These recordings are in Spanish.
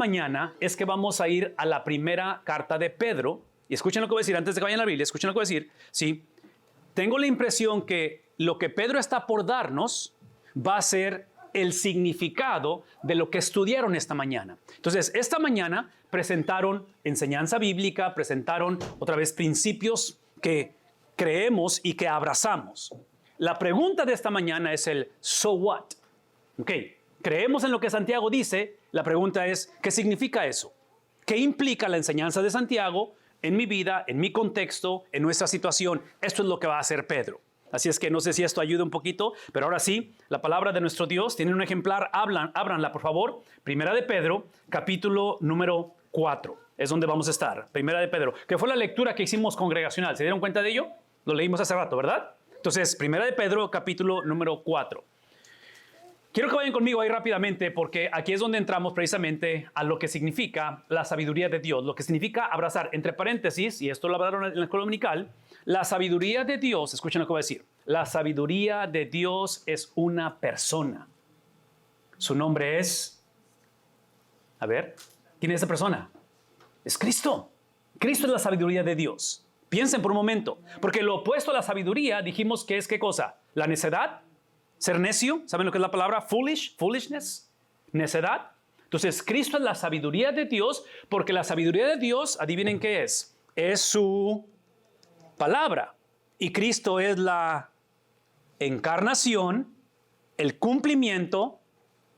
mañana es que vamos a ir a la primera carta de Pedro. Y escuchen lo que voy a decir antes de que vayan a la Biblia. Escuchen lo que voy a decir. Sí, tengo la impresión que lo que Pedro está por darnos va a ser el significado de lo que estudiaron esta mañana. Entonces, esta mañana presentaron enseñanza bíblica, presentaron otra vez principios que creemos y que abrazamos. La pregunta de esta mañana es el so what. Ok, creemos en lo que Santiago dice. La pregunta es, ¿qué significa eso? ¿Qué implica la enseñanza de Santiago en mi vida, en mi contexto, en nuestra situación? Esto es lo que va a hacer Pedro. Así es que no sé si esto ayuda un poquito, pero ahora sí, la palabra de nuestro Dios. Tienen un ejemplar, ábranla por favor. Primera de Pedro, capítulo número 4. Es donde vamos a estar. Primera de Pedro, que fue la lectura que hicimos congregacional. ¿Se dieron cuenta de ello? Lo leímos hace rato, ¿verdad? Entonces, Primera de Pedro, capítulo número 4. Quiero que vayan conmigo ahí rápidamente porque aquí es donde entramos precisamente a lo que significa la sabiduría de Dios, lo que significa abrazar, entre paréntesis, y esto lo hablaron en la escuela dominical, la sabiduría de Dios, escuchen lo que voy a decir, la sabiduría de Dios es una persona. Su nombre es, a ver, ¿quién es esa persona? Es Cristo. Cristo es la sabiduría de Dios. Piensen por un momento, porque lo opuesto a la sabiduría dijimos que es ¿qué cosa? La necedad. Ser necio, ¿saben lo que es la palabra? Foolishness, necedad. Entonces, Cristo es la sabiduría de Dios, porque la sabiduría de Dios, adivinen qué es su palabra. Y Cristo es la encarnación, el cumplimiento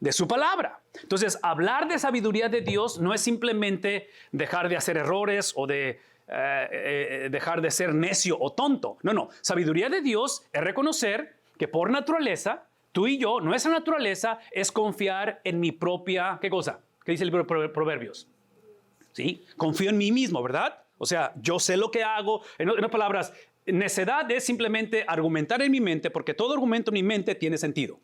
de su palabra. Entonces, hablar de sabiduría de Dios no es simplemente dejar de hacer errores o de dejar de ser necio o tonto. No. Sabiduría de Dios es reconocer que por naturaleza, tú y yo, nuestra naturaleza es confiar en mi propia, ¿qué cosa? ¿Qué dice el libro de Proverbios? ¿Sí? Confío en mí mismo, ¿verdad? O sea, yo sé lo que hago. En otras palabras, necedad es simplemente argumentar en mi mente porque todo argumento en mi mente tiene sentido.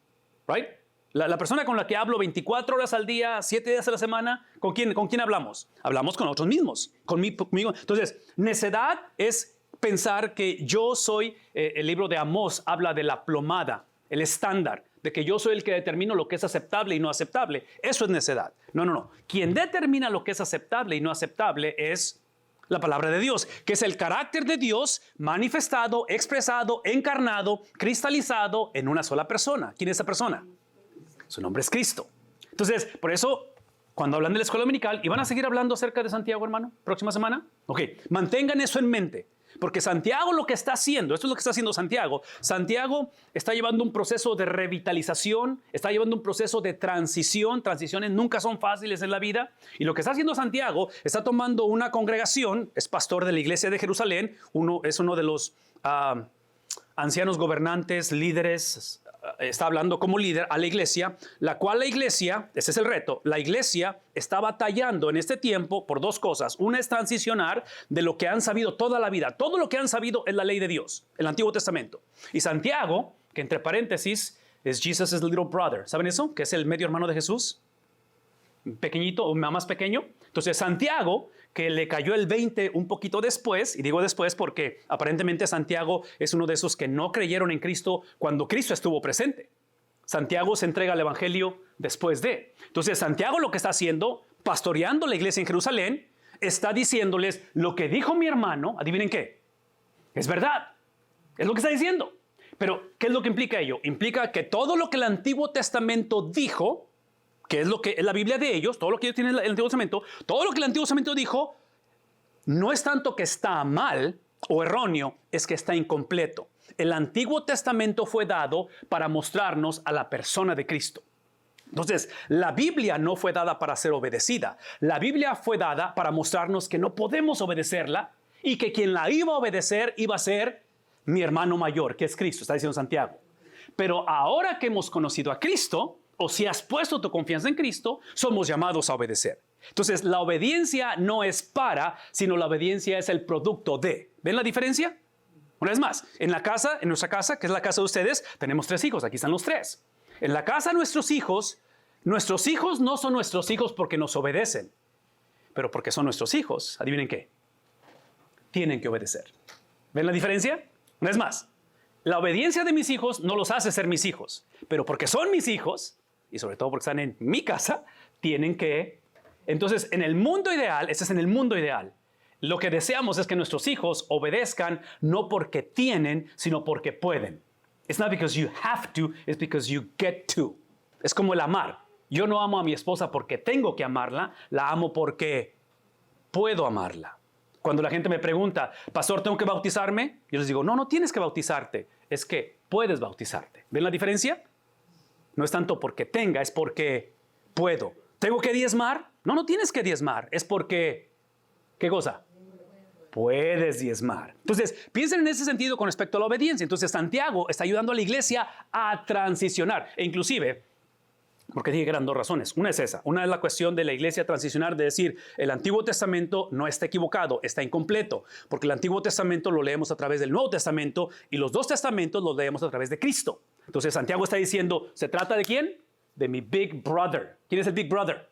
¿Right? La persona con la que hablo 24 horas al día, 7 días a la semana, ¿con quién hablamos? Hablamos con nosotros mismos, conmigo. Entonces, necedad es pensar que yo soy, el libro de Amós habla de la plomada, el estándar, de que yo soy el que determino lo que es aceptable y no aceptable. Eso es necedad. No. Quien determina lo que es aceptable y no aceptable es la palabra de Dios, que es el carácter de Dios manifestado, expresado, encarnado, cristalizado en una sola persona. ¿Quién es esa persona? Su nombre es Cristo. Entonces, por eso, cuando hablan de la escuela dominical, ¿y van a seguir hablando acerca de Santiago, hermano? ¿Próxima semana? Ok, mantengan eso en mente. Porque Santiago lo que está haciendo, esto es lo que está haciendo Santiago. Santiago está llevando un proceso de revitalización, está llevando un proceso de transición. Transiciones nunca son fáciles en la vida. Y lo que está haciendo Santiago, está tomando una congregación, es pastor de la iglesia de Jerusalén, es uno de los ancianos gobernantes, líderes, está hablando como líder a la iglesia, la cual la iglesia, ese es el reto, la iglesia está batallando en este tiempo por dos cosas. Una es transicionar de lo que han sabido toda la vida. Todo lo que han sabido es la ley de Dios, el Antiguo Testamento. Y Santiago, que entre paréntesis es Jesus' little brother. ¿Saben eso? Que es el medio hermano de Jesús. Pequeñito o más pequeño. Entonces Santiago, que le cayó el 20 un poquito después, y digo después porque aparentemente Santiago es uno de esos que no creyeron en Cristo cuando Cristo estuvo presente. Santiago se entrega al evangelio después de. Entonces Santiago lo que está haciendo, pastoreando la iglesia en Jerusalén, está diciéndoles lo que dijo mi hermano, adivinen qué, es verdad, es lo que está diciendo. Pero ¿qué es lo que implica ello? Implica que todo lo que el Antiguo Testamento dijo, que es lo que es la Biblia de ellos, todo lo que ellos tienen en el Antiguo Testamento, todo lo que el Antiguo Testamento dijo, no es tanto que está mal o erróneo, es que está incompleto. El Antiguo Testamento fue dado para mostrarnos a la persona de Cristo. Entonces, la Biblia no fue dada para ser obedecida. La Biblia fue dada para mostrarnos que no podemos obedecerla y que quien la iba a obedecer iba a ser mi hermano mayor, que es Cristo, está diciendo Santiago. Pero ahora que hemos conocido a Cristo, o si has puesto tu confianza en Cristo, somos llamados a obedecer. Entonces, la obediencia no es para, sino la obediencia es el producto de. ¿Ven la diferencia? Una vez más, en nuestra casa, que es la casa de ustedes, tenemos 3 hijos. Aquí están los 3. En la casa de nuestros hijos no son nuestros hijos porque nos obedecen, pero porque son nuestros hijos. ¿Adivinen qué? Tienen que obedecer. ¿Ven la diferencia? Una vez más, la obediencia de mis hijos no los hace ser mis hijos, pero porque son mis hijos, y sobre todo porque están en mi casa, tienen que Entonces, en el mundo ideal, este es en el mundo ideal, lo que deseamos es que nuestros hijos obedezcan no porque tienen, sino porque pueden. It's not because you have to, it's because you get to. Es como el amar. Yo no amo a mi esposa porque tengo que amarla, la amo porque puedo amarla. Cuando la gente me pregunta, pastor, ¿tengo que bautizarme? Yo les digo, no, no tienes que bautizarte, es que puedes bautizarte. ¿Ven la diferencia? No es tanto porque tenga, es porque puedo. ¿Tengo que diezmar? No, no tienes que diezmar, es porque, ¿qué cosa? Puedes diezmar. Entonces, piensen en ese sentido con respecto a la obediencia. Entonces, Santiago está ayudando a la iglesia a transicionar. E inclusive, porque dije que eran dos razones. Una es esa. Una es la cuestión de la iglesia transicionar, de decir, el Antiguo Testamento no está equivocado, está incompleto. Porque el Antiguo Testamento lo leemos a través del Nuevo Testamento y los dos testamentos los leemos a través de Cristo. Entonces, Santiago está diciendo, ¿se trata de quién? De mi Big Brother. ¿Quién es el Big Brother?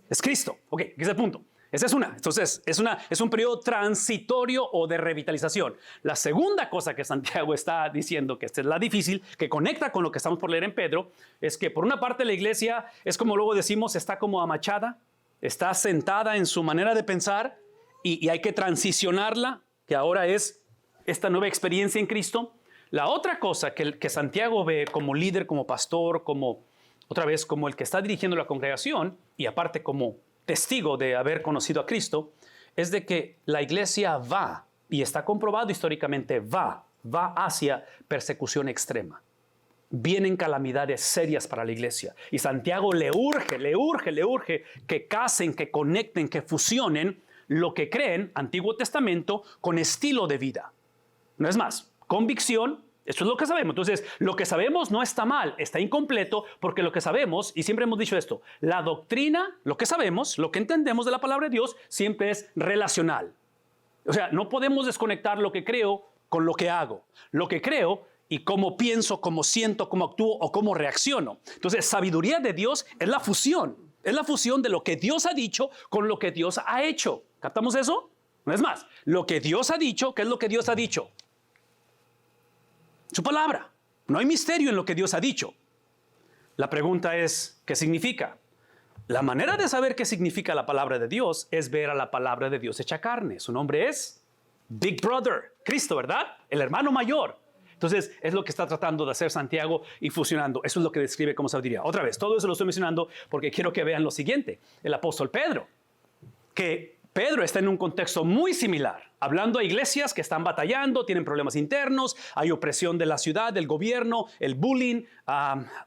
Es Cristo. Ok, ese es el punto. Esa es una. Entonces, es un periodo transitorio o de revitalización. La segunda cosa que Santiago está diciendo, que esta es la difícil, que conecta con lo que estamos por leer en Pedro, es que por una parte la iglesia es como luego decimos, está como amachada, está sentada en su manera de pensar y hay que transicionarla, que ahora es esta nueva experiencia en Cristo. La otra cosa que Santiago ve como líder, como pastor, como otra vez como el que está dirigiendo la congregación y aparte como testigo de haber conocido a Cristo, es de que la iglesia va, y está comprobado históricamente, va hacia persecución extrema. Vienen calamidades serias para la iglesia. Y Santiago le urge que casen, que conecten, que fusionen lo que creen, Antiguo Testamento, con estilo de vida. No es más, convicción. Eso es lo que sabemos. Entonces, lo que sabemos no está mal, está incompleto, porque lo que sabemos, y siempre hemos dicho esto, la doctrina, lo que sabemos, lo que entendemos de la palabra de Dios, siempre es relacional. O sea, no podemos desconectar lo que creo con lo que hago. Lo que creo y cómo pienso, cómo siento, cómo actúo o cómo reacciono. Entonces, sabiduría de Dios es la fusión. Es la fusión de lo que Dios ha dicho con lo que Dios ha hecho. ¿Captamos eso? No es más, lo que Dios ha dicho, ¿qué es lo que Dios ha dicho? Su palabra. No hay misterio en lo que Dios ha dicho. La pregunta es, ¿qué significa? La manera de saber qué significa la palabra de Dios es ver a la palabra de Dios hecha carne. Su nombre es Big Brother, Cristo, ¿verdad? El hermano mayor. Entonces, es lo que está tratando de hacer Santiago y fusionando. Eso es lo que describe como sabiduría. Otra vez, todo eso lo estoy mencionando porque quiero que vean lo siguiente. El apóstol Pedro, que Pedro está en un contexto muy similar, hablando a iglesias que están batallando, tienen problemas internos, hay opresión de la ciudad, del gobierno, el bullying,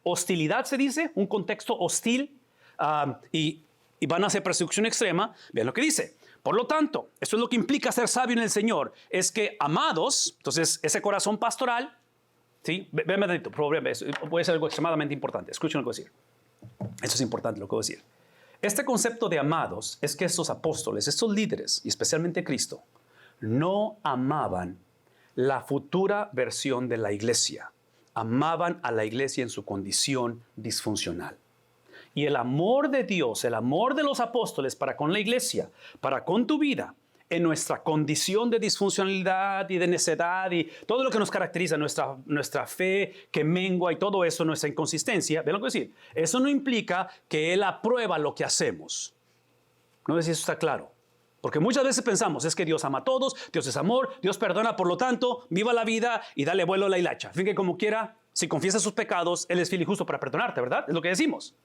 hostilidad se dice, un contexto hostil, y van a hacer persecución extrema. Vean lo que dice. Por lo tanto, esto es lo que implica ser sabio en el Señor, es que amados, entonces ese corazón pastoral, ¿sí? Véanme tantito, puede ser algo extremadamente importante. Escuchen lo que voy a decir. Esto es importante lo que voy a decir. Este concepto de amados es que estos apóstoles, estos líderes, y especialmente Cristo, no amaban la futura versión de la iglesia. Amaban a la iglesia en su condición disfuncional. Y el amor de Dios, el amor de los apóstoles para con la iglesia, para con tu vida, en nuestra condición de disfuncionalidad y de necedad y todo lo que nos caracteriza, nuestra fe que mengua y todo eso, nuestra inconsistencia, ¿ven lo que voy a decir? Eso no implica que Él aprueba lo que hacemos. No sé si eso está claro. Porque muchas veces pensamos, es que Dios ama a todos, Dios es amor, Dios perdona, por lo tanto, viva la vida y dale vuelo a la hilacha. Fin que como quiera, si confiesas sus pecados, Él es fiel y justo para perdonarte, ¿verdad? Es lo que decimos.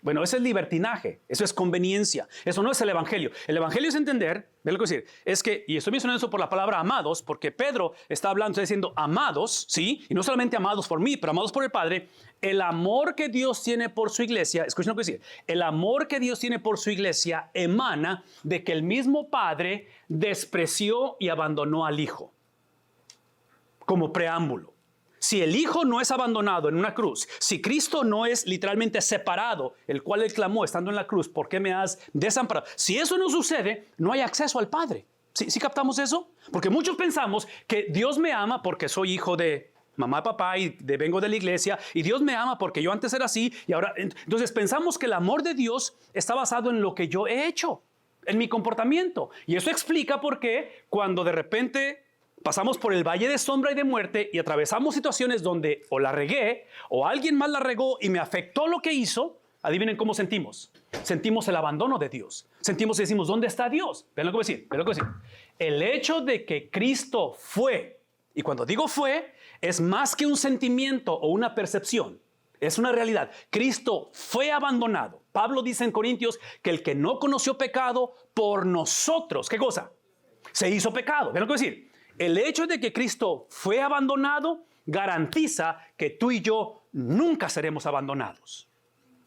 Bueno, eso es libertinaje, eso es conveniencia, eso no es el evangelio. El evangelio es entender, ¿ven lo que decir? Es que, y estoy mencionando eso por la palabra amados, porque Pedro está hablando, está diciendo amados, ¿sí? Y no solamente amados por mí, pero amados por el Padre. El amor que Dios tiene por su iglesia, escuchen lo que decir, el amor que Dios tiene por su iglesia emana de que el mismo Padre despreció y abandonó al Hijo como preámbulo. Si el Hijo no es abandonado en una cruz, si Cristo no es literalmente separado, el cual Él clamó estando en la cruz, ¿por qué me has desamparado? Si eso no sucede, no hay acceso al Padre. ¿Sí captamos eso? Porque muchos pensamos que Dios me ama porque soy hijo de mamá, papá y vengo de la iglesia, y Dios me ama porque yo antes era así y ahora. Entonces pensamos que el amor de Dios está basado en lo que yo he hecho, en mi comportamiento. Y eso explica por qué cuando de repente pasamos por el valle de sombra y de muerte y atravesamos situaciones donde o la regué o alguien más la regó y me afectó lo que hizo, adivinen cómo sentimos. Sentimos el abandono de Dios. Sentimos y decimos, ¿dónde está Dios? Vean lo que voy a decir, vean lo que voy a decir. El hecho de que Cristo fue, y cuando digo fue, es más que un sentimiento o una percepción. Es una realidad. Cristo fue abandonado. Pablo dice en Corintios que el que no conoció pecado por nosotros, ¿qué cosa? Se hizo pecado. ¿Ven lo que voy a decir? El hecho de que Cristo fue abandonado garantiza que tú y yo nunca seremos abandonados.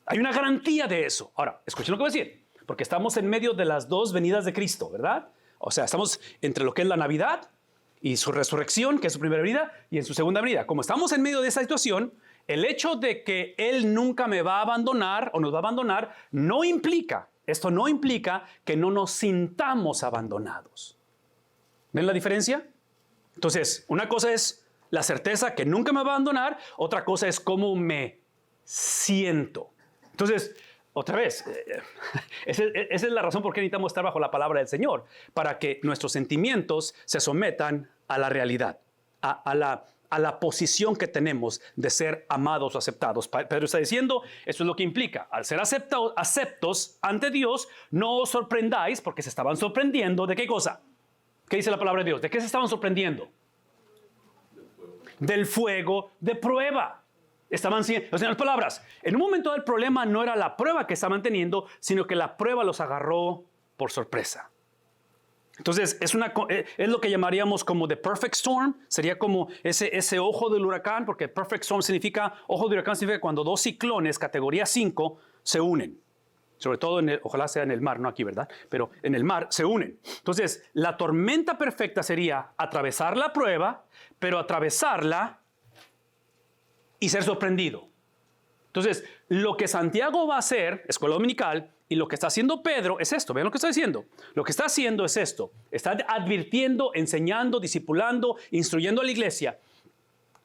Hay una garantía de eso. Ahora, escuchen lo que voy a decir, porque estamos en medio de las dos venidas de Cristo, ¿verdad? O sea, estamos entre lo que es la Navidad y su resurrección, que es su primera venida, y en su segunda venida. Como estamos en medio de esa situación, el hecho de que Él nunca me va a abandonar o nos va a abandonar esto no implica que no nos sintamos abandonados. ¿Ven la diferencia? Entonces, una cosa es la certeza que nunca me va a abandonar, otra cosa es cómo me siento. Entonces, otra vez, esa es la razón por qué necesitamos estar bajo la palabra del Señor, para que nuestros sentimientos se sometan a la realidad, a la posición que tenemos de ser amados o aceptados. Pedro está diciendo, eso es lo que implica. Al ser aceptos ante Dios, no os sorprendáis, porque se estaban sorprendiendo ¿de qué cosa? ¿Qué dice la palabra de Dios? ¿De qué se estaban sorprendiendo? Del fuego de prueba. Estaban, o sea, en las palabras, en un momento el problema no era la prueba que estaban teniendo, sino que la prueba los agarró por sorpresa. Entonces, es lo que llamaríamos como the perfect storm. Sería como ese ojo del huracán, porque perfect storm significa, ojo del huracán significa cuando dos ciclones, categoría 5, se unen. Sobre todo, ojalá sea en el mar, no aquí, ¿verdad? Pero en el mar se unen. Entonces, la tormenta perfecta sería atravesar la prueba, pero atravesarla y ser sorprendido. Entonces, lo que Santiago va a hacer, escuela dominical, y lo que está haciendo Pedro es esto. Vean lo que está diciendo. Lo que está haciendo es esto. Está advirtiendo, enseñando, discipulando, instruyendo a la iglesia.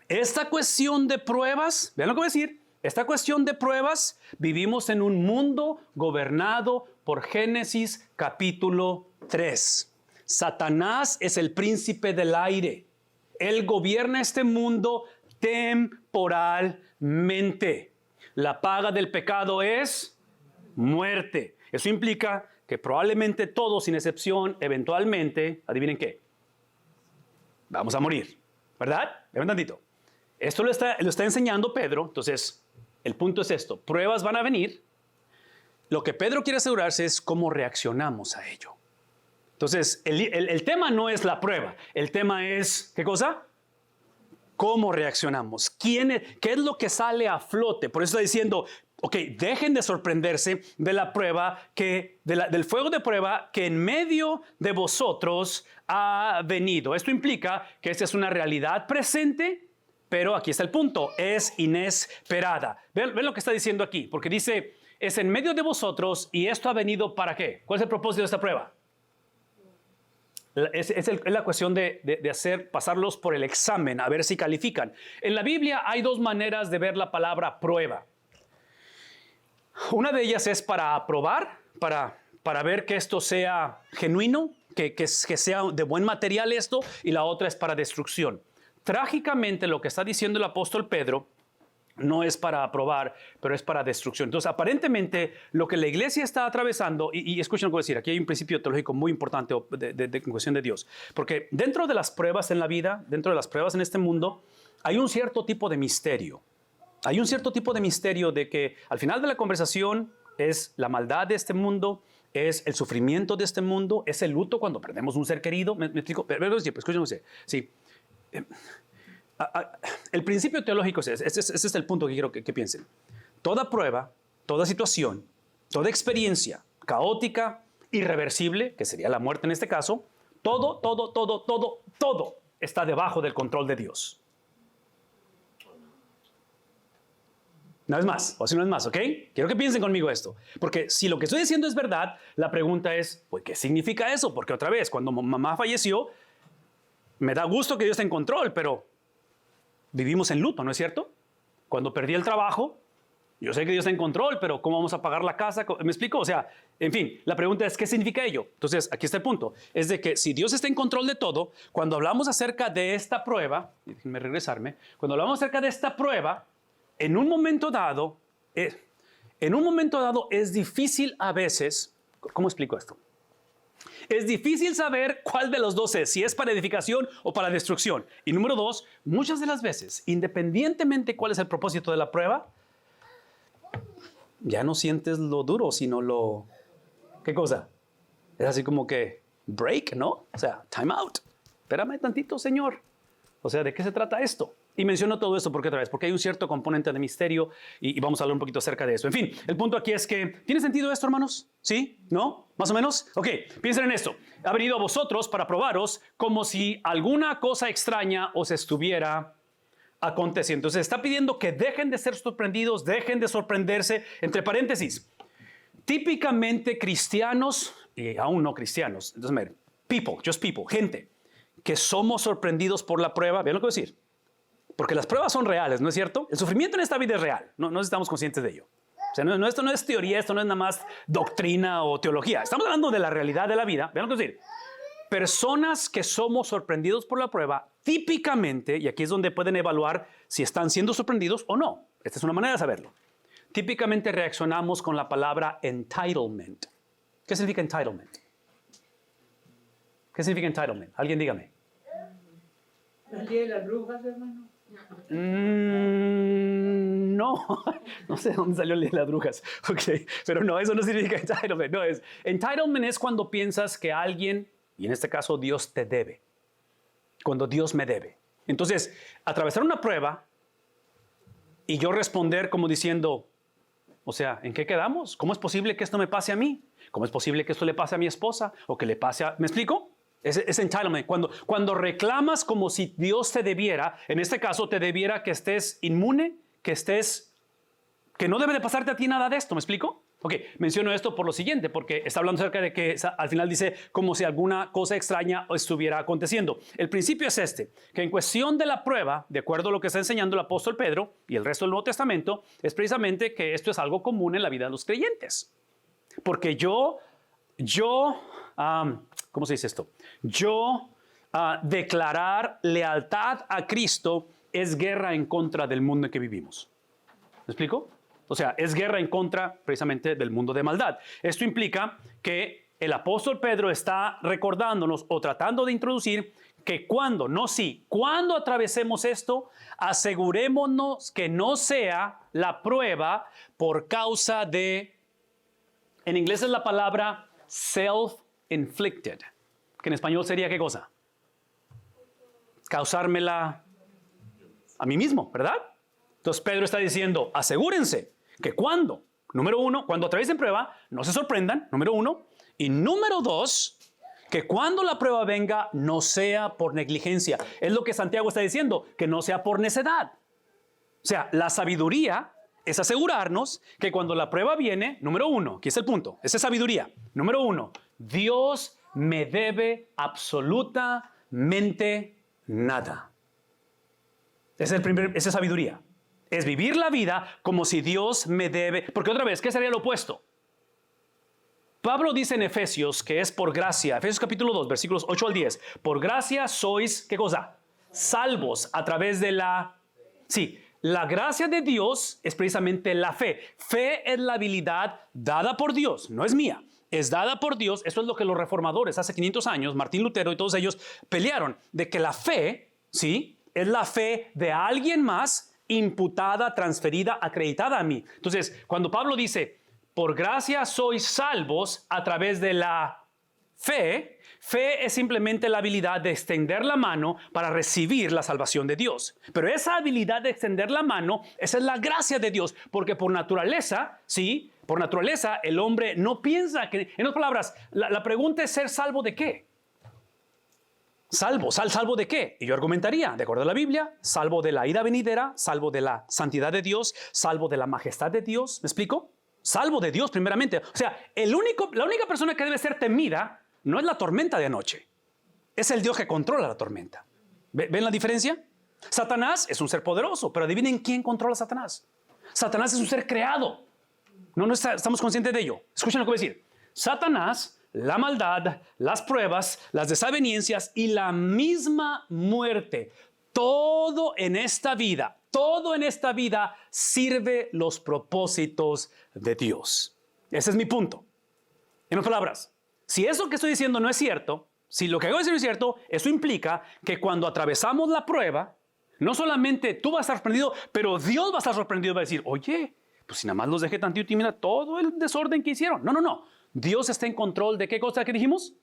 Esta cuestión de pruebas, vean lo que voy a decir. Esta cuestión de pruebas, vivimos en un mundo gobernado por Génesis capítulo 3. Satanás es el príncipe del aire. Él gobierna este mundo temporalmente. La paga del pecado es muerte. Eso implica que probablemente todos, sin excepción, eventualmente, adivinen qué, vamos a morir, ¿verdad? Vean tantito. Esto lo está enseñando Pedro. Entonces, el punto es esto. Pruebas van a venir. Lo que Pedro quiere asegurarse es cómo reaccionamos a ello. Entonces, el tema no es la prueba. El tema es, ¿qué cosa? ¿Cómo reaccionamos? ¿Qué es lo que sale a flote? Por eso está diciendo, ok, dejen de sorprenderse de la prueba, del fuego de prueba que en medio de vosotros ha venido. Esto implica que esta es una realidad presente, pero aquí está el punto, es inesperada. Ven lo que está diciendo aquí, porque dice, es en medio de vosotros y esto ha venido ¿para qué? ¿Cuál es el propósito de esta prueba? Es la cuestión de pasarlos por el examen, a ver si califican. En la Biblia hay dos maneras de ver la palabra prueba. Una de ellas es para aprobar, para ver que esto sea genuino, que sea de buen material esto, y la otra es para destrucción. Trágicamente, lo que está diciendo el apóstol Pedro no es para aprobar, pero es para destrucción. Entonces, aparentemente, lo que la iglesia está atravesando, y escuchen lo que voy a decir, aquí hay un principio teológico muy importante de cuestión de Dios, porque dentro de las pruebas en la vida, dentro de las pruebas en este mundo, hay un cierto tipo de misterio. Hay un cierto tipo de misterio de que al final de la conversación es la maldad de este mundo, es el sufrimiento de este mundo, es el luto cuando perdemos un ser querido. ¿Me explico? Pero escúchenme, sí. El principio teológico es ese es el punto que quiero que piensen. Toda prueba, toda situación, toda experiencia caótica, irreversible, que sería la muerte en este caso, todo está debajo del control de Dios. Una vez más, o si no es más, ¿ok? Quiero que piensen conmigo esto. Porque si lo que estoy diciendo es verdad, la pregunta es, pues, ¿qué significa eso? Porque otra vez, cuando mamá falleció, me da gusto que Dios esté en control, pero vivimos en luto, ¿no es cierto? Cuando perdí el trabajo, yo sé que Dios está en control, pero ¿cómo vamos a pagar la casa? ¿Me explico? O sea, en fin, la pregunta es, ¿qué significa ello? Entonces, aquí está el punto. Es de que si Dios está en control de todo, cuando hablamos acerca de esta prueba, déjenme regresarme, cuando hablamos acerca de esta prueba, en un momento dado, en un momento dado es difícil a veces, ¿cómo explico esto? Es difícil saber cuál de los dos es, si es para edificación o para destrucción. Y número dos, muchas de las veces, independientemente cuál es el propósito de la prueba, ya no sientes lo duro, sino lo... ¿Qué cosa? Es así como que break, ¿no? O sea, time out. Espérame tantito, Señor. O sea, ¿de qué se trata esto? Y menciono todo esto porque otra vez, porque hay un cierto componente de misterio y vamos a hablar un poquito acerca de eso. En fin, el punto aquí es que, ¿tiene sentido esto, hermanos? ¿Sí? ¿No? ¿Más o menos? Ok, piensen en esto. Ha venido a vosotros para probaros como si alguna cosa extraña os estuviera aconteciendo. Entonces está pidiendo que dejen de ser sorprendidos, dejen de sorprenderse. Entre paréntesis, típicamente cristianos y aún no cristianos, entonces, people, just people, gente, que somos sorprendidos por la prueba. ¿Vean lo que voy a decir? Porque las pruebas son reales, ¿no es cierto? El sufrimiento en esta vida es real, no estamos conscientes de ello. O sea, esto no es teoría, esto no es nada más doctrina o teología. Estamos hablando de la realidad de la vida. Vean lo que decir. Personas que somos sorprendidos por la prueba, típicamente, y aquí es donde pueden evaluar si están siendo sorprendidos o no. Esta es una manera de saberlo. Típicamente reaccionamos con la palabra entitlement. ¿Qué significa entitlement? ¿Qué significa entitlement? Alguien dígame. ¿El día de las brujas, hermano? No, no sé de dónde salió el día de las brujas. Okay. Pero no, eso no significa entitlement. No, entitlement es cuando piensas que alguien, y en este caso Dios te debe. Cuando Dios me debe. Entonces, atravesar una prueba y yo responder como diciendo, o sea, ¿en qué quedamos? ¿Cómo es posible que esto me pase a mí? ¿Cómo es posible que esto le pase a mi esposa? ¿O que le pase a... ¿Me explico? Es entitlement. Cuando reclamas como si Dios te debiera, en este caso te debiera que estés inmune, que no debe de pasarte a ti nada de esto. ¿Me explico? Ok, menciono esto por lo siguiente, porque está hablando acerca de que al final dice como si alguna cosa extraña estuviera aconteciendo. El principio es este, que en cuestión de la prueba, de acuerdo a lo que está enseñando el apóstol Pedro y el resto del Nuevo Testamento, es precisamente que esto es algo común en la vida de los creyentes. Porque ¿cómo se dice esto? Declarar lealtad a Cristo es guerra en contra del mundo en que vivimos. ¿Me explico? O sea, es guerra en contra precisamente del mundo de maldad. Esto implica que el apóstol Pedro está recordándonos o tratando de introducir que cuando atravesemos esto, asegurémonos que no sea la prueba por causa de, en inglés es la palabra self-inflicted, que en español sería ¿qué cosa? Causármela a mí mismo, ¿verdad? Entonces Pedro está diciendo, asegúrense que número uno, cuando atraviesen prueba, no se sorprendan, número uno, y número dos, que cuando la prueba venga, no sea por negligencia. Es lo que Santiago está diciendo, que no sea por necedad. O sea, la sabiduría es asegurarnos que cuando la prueba viene, número uno, aquí es el punto, esa es sabiduría. Número uno, Dios me debe absolutamente nada. Esa es sabiduría. Es vivir la vida como si Dios me debe. Porque otra vez, ¿qué sería lo opuesto? Pablo dice en Efesios que es por gracia. Efesios capítulo 2, versículos 8 al 10. Por gracia sois, ¿qué cosa? Salvos a través de la... Sí, la gracia de Dios es precisamente la fe. Fe es la habilidad dada por Dios, no es mía. Es dada por Dios. Esto es lo que los reformadores hace 500 años, Martín Lutero y todos ellos pelearon. De que la fe, ¿sí? Es la fe de alguien más imputada, transferida, acreditada a mí. Entonces, cuando Pablo dice, por gracia sois salvos a través de la fe, fe es simplemente la habilidad de extender la mano para recibir la salvación de Dios. Pero esa habilidad de extender la mano, esa es la gracia de Dios, porque por naturaleza, ¿sí? Por naturaleza, el hombre no piensa que, en otras palabras, la pregunta es ¿ser salvo de qué? ¿Salvo de qué? Y yo argumentaría, de acuerdo a la Biblia, salvo de la ira venidera, salvo de la santidad de Dios, salvo de la majestad de Dios. ¿Me explico? Salvo de Dios primeramente. O sea, la única persona que debe ser temida no es la tormenta de anoche. Es el Dios que controla la tormenta. ¿Ven la diferencia? Satanás es un ser poderoso, pero adivinen quién controla a Satanás. Satanás es un ser creado. No estamos conscientes de ello. Escuchen lo que voy a decir. Satanás, la maldad, las pruebas, las desavenencias y la misma muerte, todo en esta vida, todo en esta vida sirve los propósitos de Dios. Ese es mi punto. En otras palabras, si eso que estoy diciendo no es cierto, si lo que acabo de decir no es cierto, eso implica que cuando atravesamos la prueba, no solamente tú vas a estar sorprendido, pero Dios va a estar sorprendido y va a decir, oye, pues si nada más los dejé tantito y mira todo el desorden que hicieron. No, no, no. Dios está en control de qué cosa que dijimos.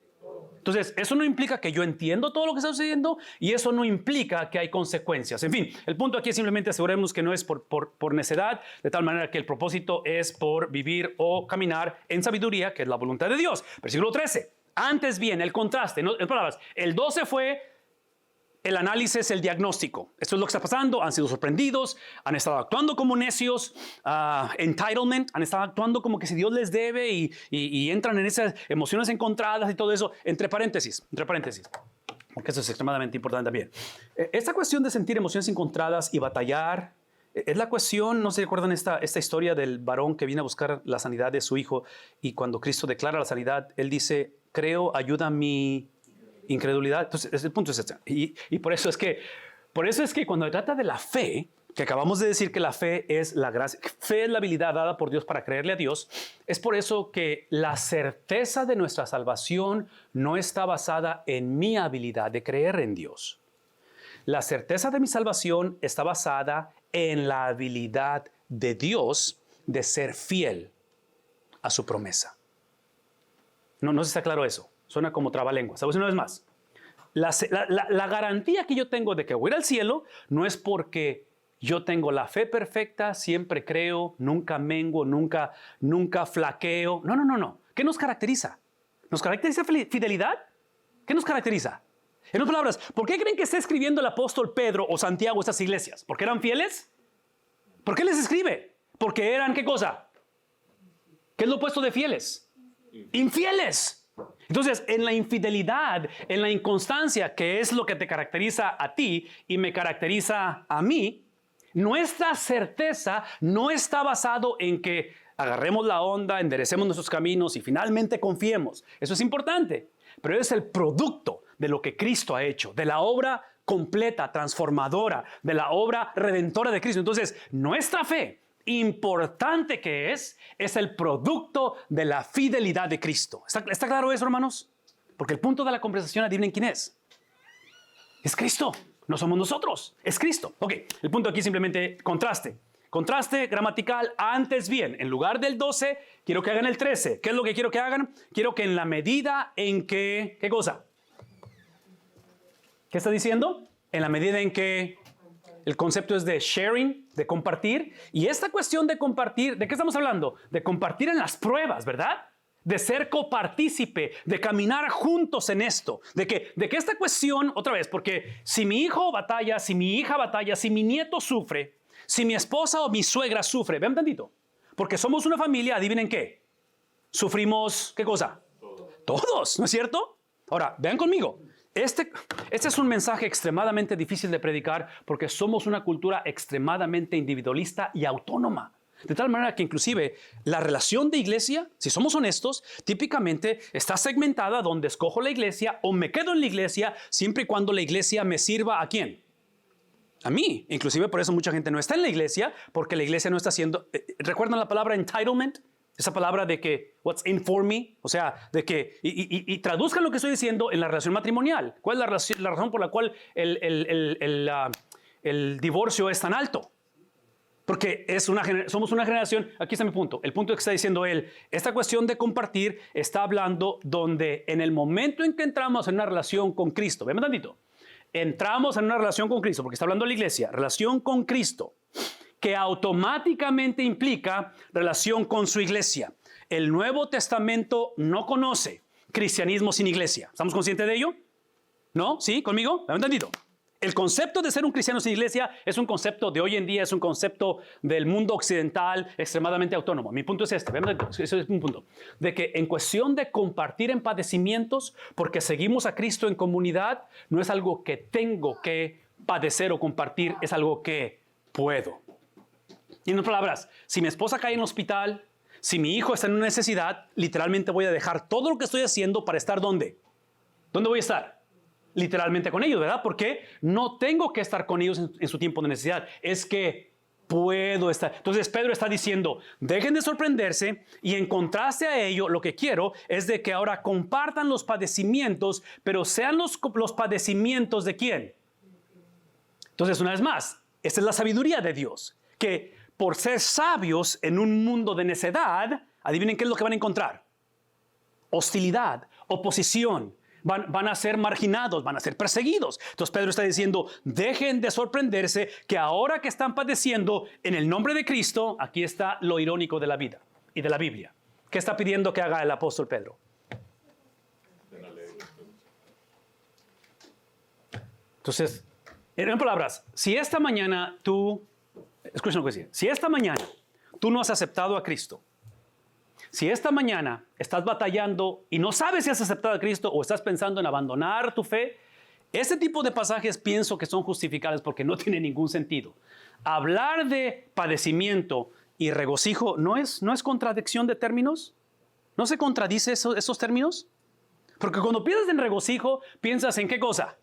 Entonces, eso no implica que yo entiendo todo lo que está sucediendo y eso no implica que hay consecuencias. En fin, el punto aquí es simplemente asegurarnos que no es por necedad, de tal manera que el propósito es por vivir o caminar en sabiduría, que es la voluntad de Dios. Versículo 13. Antes bien, el contraste, en palabras, el 12 fue el análisis, el diagnóstico. Esto es lo que está pasando, han sido sorprendidos, han estado actuando como necios, entitlement, han estado actuando como que si Dios les debe y entran en esas emociones encontradas y todo eso, entre paréntesis, porque eso es extremadamente importante también. Esta cuestión de sentir emociones encontradas y batallar, es la cuestión, no se recuerdan esta historia del varón que viene a buscar la sanidad de su hijo y cuando Cristo declara la sanidad, él dice, creo, ayuda a mi incredulidad. Entonces, el punto es este. Y por eso es que cuando se trata de la fe, que acabamos de decir que la fe es la gracia, fe es la habilidad dada por Dios para creerle a Dios, es por eso que la certeza de nuestra salvación no está basada en mi habilidad de creer en Dios. La certeza de mi salvación está basada en la habilidad de Dios de ser fiel a su promesa. No sé si está claro eso. Suena como trabalenguas. ¿Sabes una vez más? La garantía que yo tengo de que voy a ir al cielo no es porque yo tengo la fe perfecta, siempre creo, nunca menguo, nunca flaqueo. No. ¿Qué nos caracteriza? ¿Nos caracteriza fidelidad? ¿Qué nos caracteriza? En otras palabras, ¿por qué creen que está escribiendo el apóstol Pedro o Santiago estas iglesias? ¿Porque eran fieles? ¿Por qué les escribe? Porque eran, ¿qué cosa? ¿Qué es lo opuesto de fieles? Infieles. Entonces, en la infidelidad, en la inconstancia, que es lo que te caracteriza a ti y me caracteriza a mí, nuestra certeza no está basado en que agarremos la onda, enderecemos nuestros caminos y finalmente confiemos. Eso es importante, pero es el producto de lo que Cristo ha hecho, de la obra completa, transformadora, de la obra redentora de Cristo. Entonces, nuestra fe, importante que es el producto de la fidelidad de Cristo. ¿Está claro eso, hermanos? Porque el punto de la conversación, adivinen quién es. Es Cristo. No somos nosotros. Es Cristo. Ok, el punto aquí simplemente contraste. Contraste gramatical, antes bien. En lugar del 12, quiero que hagan el 13. ¿Qué es lo que quiero que hagan? Quiero que en la medida en que... ¿Qué cosa? ¿Qué está diciendo? En la medida en que... El concepto es de sharing, de compartir. Y esta cuestión de compartir, ¿de qué estamos hablando? De compartir en las pruebas, ¿verdad? De ser copartícipe, de caminar juntos en esto. De que esta cuestión, otra vez, porque si mi hijo batalla, si mi hija batalla, si mi nieto sufre, si mi esposa o mi suegra sufre, vean tantito. Porque somos una familia, adivinen qué. Sufrimos, ¿qué cosa? Todos, ¿no es cierto? Ahora, vean conmigo. Este es un mensaje extremadamente difícil de predicar porque somos una cultura extremadamente individualista y autónoma. De tal manera que inclusive la relación de iglesia, si somos honestos, típicamente está segmentada donde escojo la iglesia o me quedo en la iglesia siempre y cuando la iglesia me sirva ¿a quién? A mí. Inclusive por eso mucha gente no está en la iglesia porque la iglesia no está haciendo... ¿Recuerdan la palabra entitlement? Esa palabra de que, what's in for me, o sea, de que, y traduzcan lo que estoy diciendo en la relación matrimonial. ¿Cuál es la razón por la cual el divorcio es tan alto? Porque somos una generación, aquí está mi punto, el punto que está diciendo él, esta cuestión de compartir está hablando donde en el momento en que entramos en una relación con Cristo, vean tantito, entramos en una relación con Cristo, porque está hablando de la iglesia, relación con Cristo, que automáticamente implica relación con su iglesia. El Nuevo Testamento no conoce cristianismo sin iglesia. ¿Estamos conscientes de ello? ¿No? ¿Sí? ¿Conmigo? ¿Me han entendido? El concepto de ser un cristiano sin iglesia es un concepto de hoy en día, es un concepto del mundo occidental extremadamente autónomo. Mi punto es este, ese es un punto, de que en cuestión de compartir en padecimientos, porque seguimos a Cristo en comunidad, no es algo que tengo que padecer o compartir, es algo que puedo. Y en otras palabras, si mi esposa cae en el hospital, si mi hijo está en una necesidad, literalmente voy a dejar todo lo que estoy haciendo para estar ¿dónde? ¿Dónde voy a estar? literalmente con ellos, ¿verdad? Porque no tengo que estar con ellos en su tiempo de necesidad. Es que puedo estar. Entonces Pedro está diciendo, dejen de sorprenderse, y en contraste a ello, lo que quiero es de que ahora compartan los padecimientos, pero sean los padecimientos ¿de quién? Entonces, una vez más, esta es la sabiduría de Dios, que por ser sabios en un mundo de necedad, adivinen qué es lo que van a encontrar. Hostilidad, oposición. Van a ser marginados, van a ser perseguidos. Entonces Pedro está diciendo, dejen de sorprenderse que ahora que están padeciendo en el nombre de Cristo, aquí está lo irónico de la vida y de la Biblia. ¿Qué está pidiendo que haga el apóstol Pedro? Entonces, en palabras, si esta mañana escuchen lo que decía, si esta mañana tú no has aceptado a Cristo, si esta mañana estás batallando y no sabes si has aceptado a Cristo o estás pensando en abandonar tu fe, ese tipo de pasajes pienso que son justificables porque no tiene ningún sentido. Hablar de padecimiento y regocijo no es contradicción de términos. ¿No se contradice esos términos? Porque cuando piensas en regocijo, piensas en ¿qué cosa?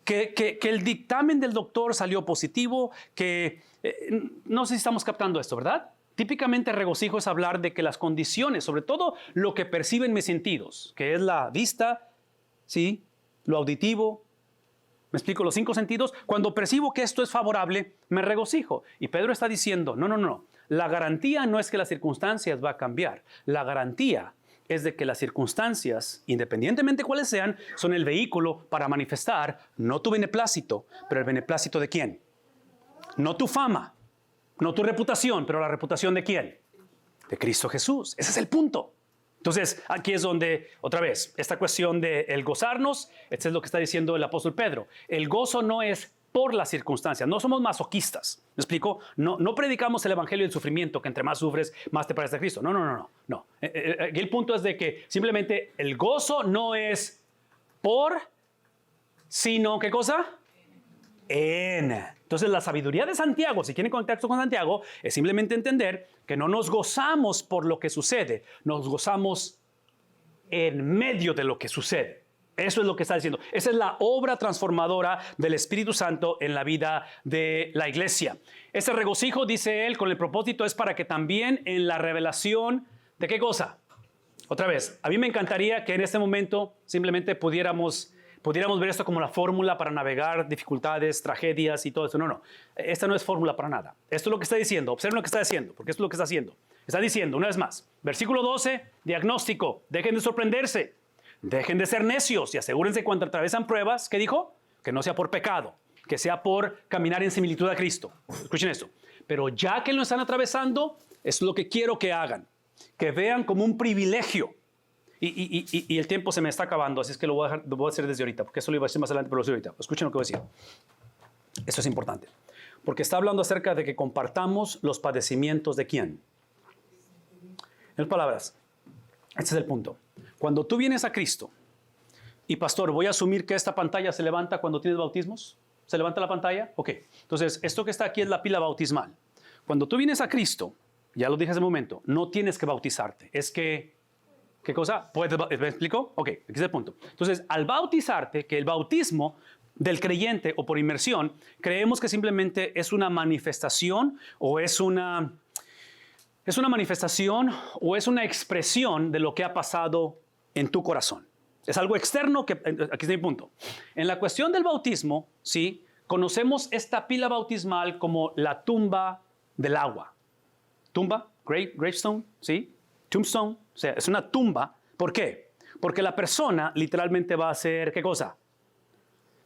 Que el dictamen del doctor salió positivo, no sé si estamos captando esto, ¿verdad? Típicamente regocijo es hablar de que las condiciones, sobre todo lo que perciben mis sentidos, que es la vista, ¿sí? Lo auditivo, ¿me explico? Los 5 sentidos. Cuando percibo que esto es favorable, me regocijo. Y Pedro está diciendo, no. La garantía no es que las circunstancias va a cambiar. La garantía es de que las circunstancias, independientemente cuáles sean, son el vehículo para manifestar no tu beneplácito, pero el beneplácito de ¿quién? No tu fama. No tu reputación, pero la reputación ¿de quién? De Cristo Jesús. Ese es el punto. Entonces, aquí es donde, otra vez, esta cuestión de el gozarnos, este es lo que está diciendo el apóstol Pedro. El gozo no es por las circunstancias, no somos masoquistas. ¿Me explico? No predicamos el evangelio del sufrimiento, que entre más sufres, más te pareces a Cristo. No. El punto es de que simplemente el gozo no es por, sino, ¿qué cosa? Entonces la sabiduría de Santiago, si quieren contacto con Santiago, es simplemente entender que no nos gozamos por lo que sucede, nos gozamos en medio de lo que sucede. Eso es lo que está diciendo. Esa es la obra transformadora del Espíritu Santo en la vida de la iglesia. Ese regocijo, dice él, con el propósito es para que también en la revelación, ¿de qué cosa? Otra vez, a mí me encantaría que en este momento simplemente pudiéramos ver esto como la fórmula para navegar dificultades, tragedias y todo eso. No. Esta no es fórmula para nada. Esto es lo que está diciendo. Observen lo que está diciendo, porque esto es lo que está haciendo. Está diciendo, una vez más, versículo 12, diagnóstico. Dejen de sorprenderse. Dejen de ser necios y asegúrense cuando atraviesan pruebas, ¿qué dijo? Que no sea por pecado, que sea por caminar en similitud a Cristo. Escuchen esto. Pero ya que lo están atravesando, es lo que quiero que hagan. Que vean como un privilegio. Y el tiempo se me está acabando, así es que lo voy a hacer desde ahorita, porque eso lo iba a decir más adelante, pero lo voy a decir ahorita. Escuchen lo que voy a decir. Eso es importante, porque está hablando acerca de que compartamos los padecimientos de ¿quién? En otras palabras, este es el punto. Cuando tú vienes a Cristo, y pastor, voy a asumir que esta pantalla se levanta cuando tienes bautismos. ¿Se levanta la pantalla? Ok. Entonces, esto que está aquí es la pila bautismal. Cuando tú vienes a Cristo, ya lo dije hace un momento, no tienes que bautizarte. Es que ¿qué cosa? ¿Me explico? Ok, aquí es el punto. Entonces, al bautizarte, que el bautismo del creyente o por inmersión, creemos que simplemente es una manifestación o es una manifestación o es una expresión de lo que ha pasado en tu corazón. Es algo externo que, aquí está mi punto. En la cuestión del bautismo, ¿sí? Conocemos esta pila bautismal como la tumba del agua. Tumba, gravestone, ¿sí? Tombstone, o sea, es una tumba. ¿Por qué? Porque la persona literalmente va a ser, ¿qué cosa?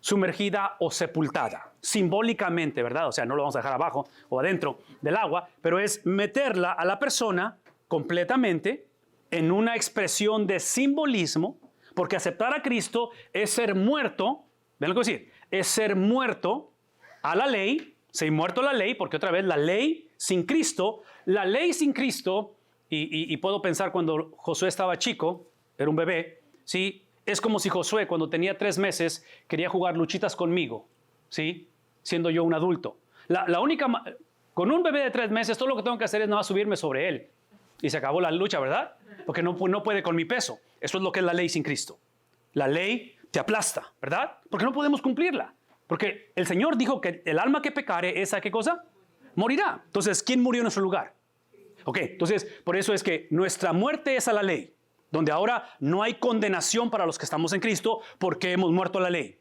Sumergida o sepultada, simbólicamente, ¿verdad? O sea, no lo vamos a dejar abajo o adentro del agua, pero es meterla a la persona completamente en una expresión de simbolismo, porque aceptar a Cristo es ser muerto, ¿ven lo que voy a decir? Es ser muerto a la ley, ser muerto a la ley, porque otra vez la ley sin Cristo, y puedo pensar cuando Josué estaba chico, era un bebé, ¿sí? Es como si Josué cuando tenía 3 meses quería jugar luchitas conmigo, ¿sí? Siendo yo un adulto. Con un bebé de 3 meses, todo lo que tengo que hacer es nada más subirme sobre él. Y se acabó la lucha, ¿verdad? Porque no puede con mi peso. Eso es lo que es la ley sin Cristo. La ley te aplasta, ¿verdad? Porque no podemos cumplirla. Porque el Señor dijo que el alma que pecare, ¿esa qué cosa? Morirá. Entonces, ¿quién murió en nuestro lugar? Ok, entonces, por eso es que nuestra muerte es a la ley, donde ahora no hay condenación para los que estamos en Cristo porque hemos muerto a la ley.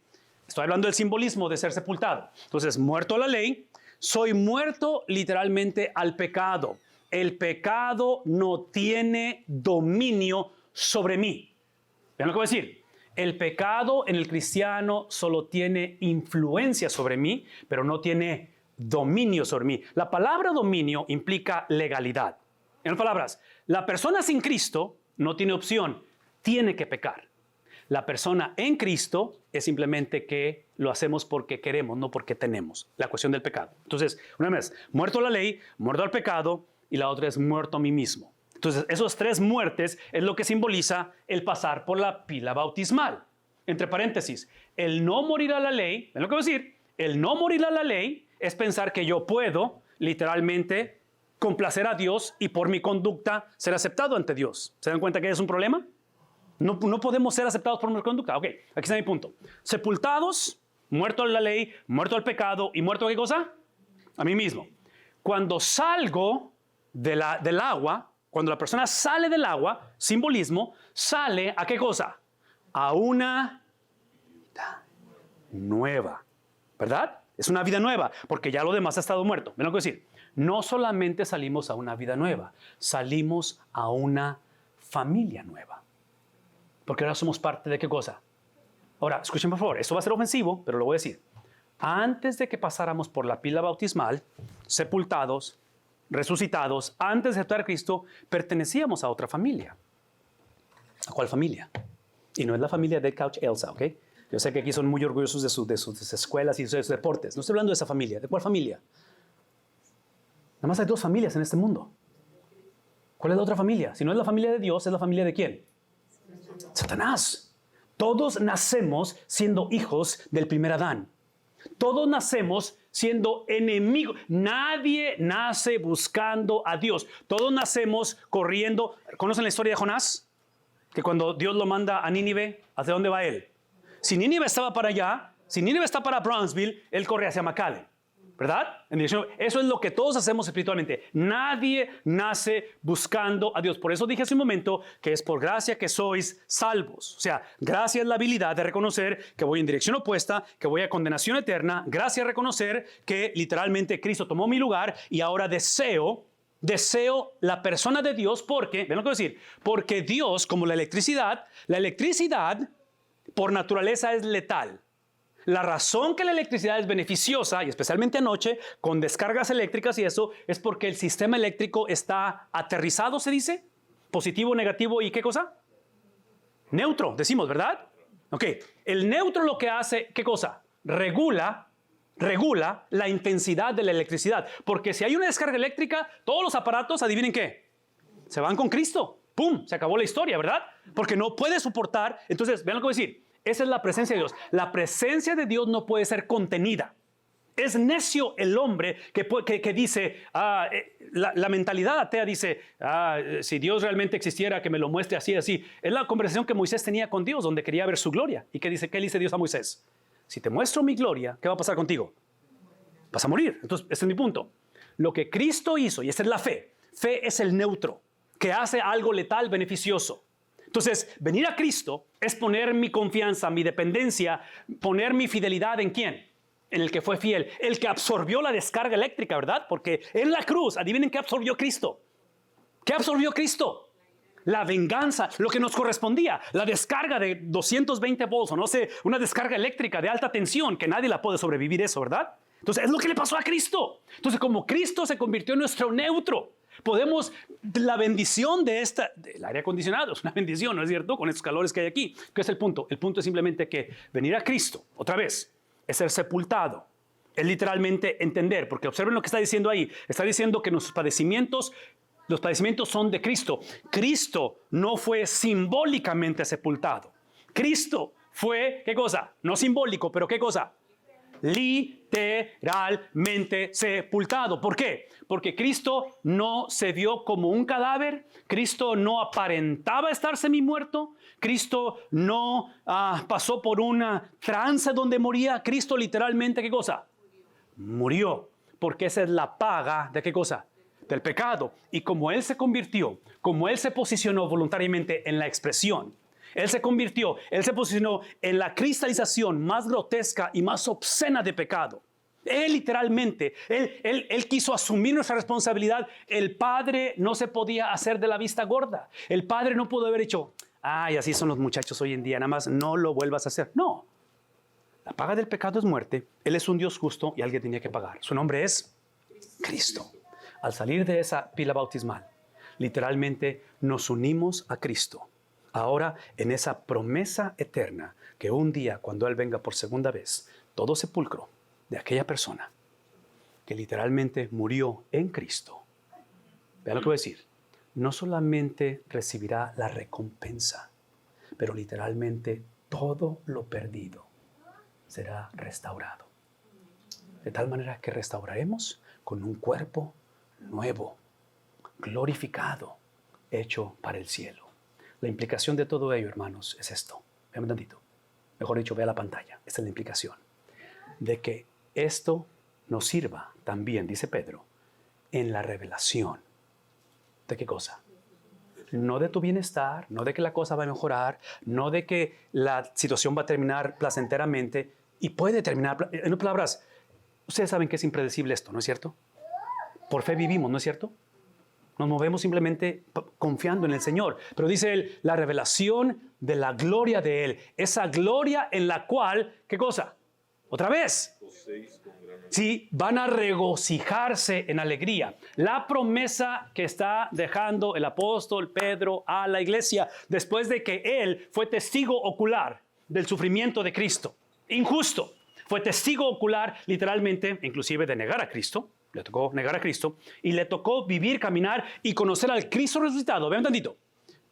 Estoy hablando del simbolismo de ser sepultado. Entonces, muerto a la ley, soy muerto literalmente al pecado. El pecado no tiene dominio sobre mí. ¿Ven lo que voy a decir? El pecado en el cristiano solo tiene influencia sobre mí, pero no tiene dominio sobre mí. La palabra dominio implica legalidad. En otras palabras, la persona sin Cristo no tiene opción, tiene que pecar. La persona en Cristo es simplemente que lo hacemos porque queremos, no porque tenemos. La cuestión del pecado. Entonces, una vez, muerto a la ley, muerto al pecado, y la otra es muerto a mí mismo. Entonces, esos tres muertes es lo que simboliza el pasar por la pila bautismal. Entre paréntesis, el no morir a la ley, ¿ven lo que voy a decir? El no morir a la ley es pensar que yo puedo literalmente complacer a Dios y por mi conducta ser aceptado ante Dios. ¿Se dan cuenta que es un problema? No podemos ser aceptados por nuestra conducta. Ok, aquí está mi punto. Sepultados, muerto a la ley, muerto al pecado y muerto a qué cosa? A mí mismo. Cuando salgo del agua, cuando la persona sale del agua, simbolismo, sale a qué cosa? A una vida nueva, ¿verdad? Es una vida nueva, porque ya lo demás ha estado muerto. ¿Ven lo que decir? No solamente salimos a una vida nueva, salimos a una familia nueva. Porque ahora somos parte de qué cosa. Ahora, escuchen por favor, esto va a ser ofensivo, pero lo voy a decir. Antes de que pasáramos por la pila bautismal, sepultados, resucitados, antes de aceptar a Cristo, pertenecíamos a otra familia. ¿A cuál familia? Y no es la familia de Couch Elsa, ¿ok? Yo sé que aquí son muy orgullosos de sus escuelas y de sus deportes. No estoy hablando de esa familia. ¿De cuál familia? Nada más hay dos familias en este mundo. ¿Cuál es la otra familia? Si no es la familia de Dios, ¿es la familia de quién? Satanás. Todos nacemos siendo hijos del primer Adán. Todos nacemos siendo enemigos. Nadie nace buscando a Dios. Todos nacemos corriendo. ¿Conocen la historia de Jonás? Que cuando Dios lo manda a Nínive, ¿hacia dónde va él? Si Nínive estaba para allá, si Nínive está para Brownsville, él corre hacia McAllen. ¿Verdad? Eso es lo que todos hacemos espiritualmente. Nadie nace buscando a Dios. Por eso dije hace un momento que es por gracia que sois salvos. O sea, gracia es la habilidad de reconocer que voy en dirección opuesta, que voy a condenación eterna. Gracia es reconocer que literalmente Cristo tomó mi lugar y ahora deseo la persona de Dios porque, ven lo que voy a decir, porque Dios, como la electricidad por naturaleza es letal. La razón que la electricidad es beneficiosa, y especialmente anoche, con descargas eléctricas y eso, es porque el sistema eléctrico está aterrizado, se dice. Positivo, negativo y ¿qué cosa? Neutro, decimos, ¿verdad? Ok, el neutro lo que hace, ¿qué cosa? Regula la intensidad de la electricidad. Porque si hay una descarga eléctrica, todos los aparatos, adivinen qué, se van con Cristo. ¡Pum! Se acabó la historia, ¿verdad? Porque no puede soportar. Entonces, vean lo que voy a decir. Esa es la presencia de Dios. La presencia de Dios no puede ser contenida. Es necio el hombre que dice, la mentalidad atea dice, si Dios realmente existiera, que me lo muestre así, así. Es la conversación que Moisés tenía con Dios, donde quería ver su gloria. ¿Y qué le dice Dios a Moisés? Si te muestro mi gloria, ¿qué va a pasar contigo? Vas a morir. Entonces, este es mi punto. Lo que Cristo hizo, y esa es la fe. Fe es el neutro, que hace algo letal beneficioso. Entonces, venir a Cristo es poner mi confianza, mi dependencia, poner mi fidelidad ¿en quién? En el que fue fiel, el que absorbió la descarga eléctrica, ¿verdad? Porque en la cruz, adivinen qué absorbió Cristo. ¿Qué absorbió Cristo? La venganza, lo que nos correspondía, la descarga de 220 volts, o no sé, una descarga eléctrica de alta tensión, que nadie la puede sobrevivir eso, ¿verdad? Entonces, es lo que le pasó a Cristo. Entonces, como Cristo se convirtió en nuestro neutro, podemos, la bendición del aire acondicionado es una bendición, ¿no es cierto? Con estos calores que hay aquí. ¿Qué es el punto? El punto es simplemente que venir a Cristo, otra vez, es ser sepultado. Es literalmente entender, porque observen lo que está diciendo ahí. Está diciendo que los padecimientos son de Cristo. Cristo no fue simbólicamente sepultado. Cristo fue, ¿qué cosa? No simbólico, pero ¿qué cosa? literalmente sepultado. ¿Por qué? Porque Cristo no se vio como un cadáver, Cristo no aparentaba estar semimuerto, Cristo no pasó por una trance donde moría. Cristo literalmente, ¿qué cosa? Murió, porque esa es la paga de ¿qué cosa? Del pecado. Y como Él se convirtió, como Él se posicionó voluntariamente en la expresión, Él se posicionó en la cristalización más grotesca y más obscena de pecado. Él literalmente, él quiso asumir nuestra responsabilidad. El Padre no se podía hacer de la vista gorda. El Padre no pudo haber hecho, ay, así son los muchachos hoy en día, nada más no lo vuelvas a hacer. No, la paga del pecado es muerte. Él es un Dios justo y alguien tenía que pagar. Su nombre es Cristo. Al salir de esa pila bautismal, literalmente nos unimos a Cristo. Ahora en esa promesa eterna que un día cuando Él venga por segunda vez, todo sepulcro de aquella persona que literalmente murió en Cristo, vean lo que voy a decir, no solamente recibirá la recompensa, pero literalmente todo lo perdido será restaurado. De tal manera que restauraremos con un cuerpo nuevo, glorificado, hecho para el cielo. La implicación de todo ello, hermanos, es esto. Vean un tantito. Mejor dicho, vea la pantalla. Esta es la implicación. De que esto nos sirva también, dice Pedro, en la revelación. ¿De qué cosa? No de tu bienestar, no de que la cosa va a mejorar, no de que la situación va a terminar placenteramente y puede terminar. En otras palabras, ustedes saben que es impredecible esto, ¿no es cierto? Por fe vivimos, ¿no es cierto? Nos movemos simplemente confiando en el Señor. Pero dice Él, la revelación de la gloria de Él. Esa gloria en la cual, ¿qué cosa? Otra vez. Sí, van a regocijarse en alegría. La promesa que está dejando el apóstol Pedro a la iglesia después de que Él fue testigo ocular del sufrimiento de Cristo. Injusto. Fue testigo ocular literalmente, inclusive de negar a Cristo. Le tocó negar a Cristo y le tocó vivir, caminar y conocer al Cristo resucitado. Vean tantito.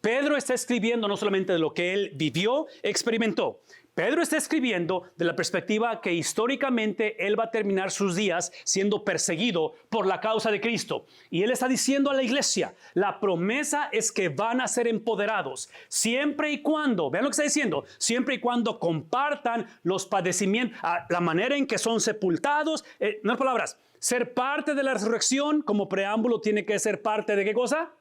Pedro está escribiendo no solamente de lo que él vivió, experimentó. Pedro está escribiendo de la perspectiva que históricamente él va a terminar sus días siendo perseguido por la causa de Cristo. Y él está diciendo a la iglesia, la promesa es que van a ser empoderados siempre y cuando, vean lo que está diciendo, siempre y cuando compartan los padecimientos, la manera en que son sepultados, no hay palabras, ser parte de la resurrección como preámbulo tiene que ser parte de ¿qué cosa?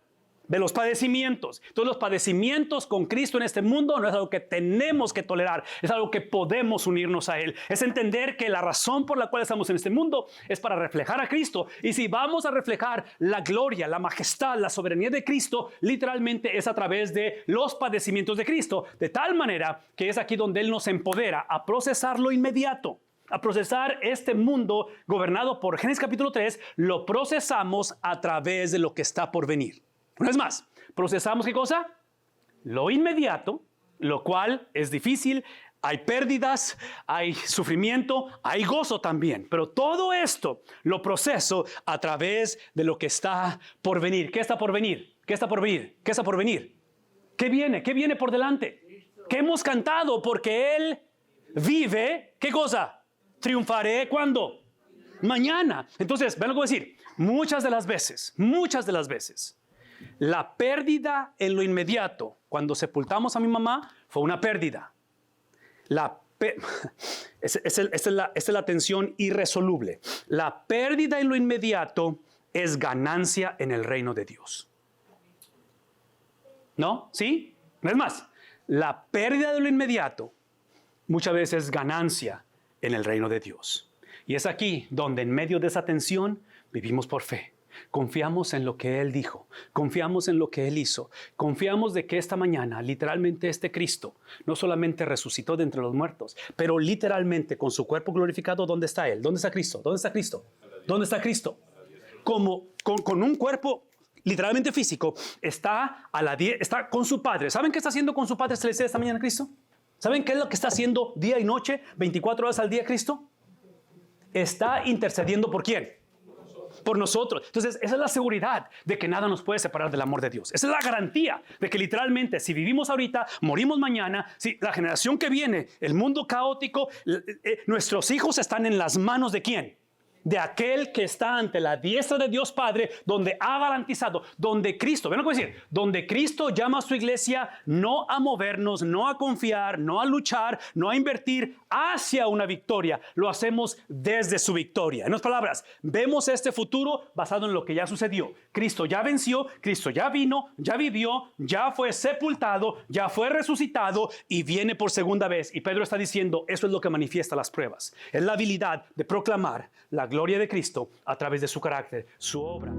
De los padecimientos. Entonces los padecimientos con Cristo en este mundo no es algo que tenemos que tolerar, es algo que podemos unirnos a Él. Es entender que la razón por la cual estamos en este mundo es para reflejar a Cristo. Y si vamos a reflejar la gloria, la majestad, la soberanía de Cristo, literalmente es a través de los padecimientos de Cristo. De tal manera que es aquí donde Él nos empodera a procesar lo inmediato. A procesar este mundo gobernado por Génesis capítulo 3, lo procesamos a través de lo que está por venir. Una vez más, procesamos ¿qué cosa? Lo inmediato, lo cual es difícil, hay pérdidas, hay sufrimiento, hay gozo también. Pero todo esto lo proceso a través de lo que está por venir. ¿Qué está por venir? ¿Qué está por venir? ¿Qué está por venir? ¿Qué viene? ¿Qué viene por delante? ¿Qué hemos cantado? Porque Él vive, ¿qué cosa? Triunfaré, ¿cuándo? Mañana. Entonces, ven lo que voy a decir. Muchas de las veces, la pérdida en lo inmediato, cuando sepultamos a mi mamá, fue una pérdida. Esta es la tensión irresoluble. La pérdida en lo inmediato es ganancia en el reino de Dios. ¿No? ¿Sí? No es más. La pérdida de lo inmediato muchas veces es ganancia en el reino de Dios. Y es aquí donde en medio de esa tensión vivimos por fe. Confiamos en lo que Él dijo, confiamos en lo que Él hizo, confiamos de que esta mañana literalmente este Cristo no solamente resucitó de entre los muertos, pero literalmente con su cuerpo glorificado, ¿dónde está Él? ¿Dónde está Cristo? ¿Dónde está Cristo? ¿Dónde está Cristo? Con un cuerpo literalmente físico, está con su Padre. ¿Saben qué está haciendo con su Padre celestial esta mañana Cristo? ¿Saben qué es lo que está haciendo día y noche, 24 horas al día Cristo? Está intercediendo ¿por quién? por nosotros. Entonces, esa es la seguridad de que nada nos puede separar del amor de Dios. Esa es la garantía de que literalmente si vivimos ahorita, morimos mañana. Si la generación que viene, el mundo caótico, nuestros hijos están en las manos ¿de quién? De aquel que está ante la diestra de Dios Padre, donde ha garantizado, donde Cristo, ven lo que voy a decir, donde Cristo llama a su iglesia no a movernos, no a confiar, no a luchar, no a invertir hacia una victoria. Lo hacemos desde su victoria. En otras palabras, vemos este futuro basado en lo que ya sucedió. Cristo ya venció, Cristo ya vino, ya vivió, ya fue sepultado, ya fue resucitado y viene por segunda vez. Y Pedro está diciendo, eso es lo que manifiesta las pruebas. Es la habilidad de proclamar la gloria de Cristo a través de su carácter, su obra.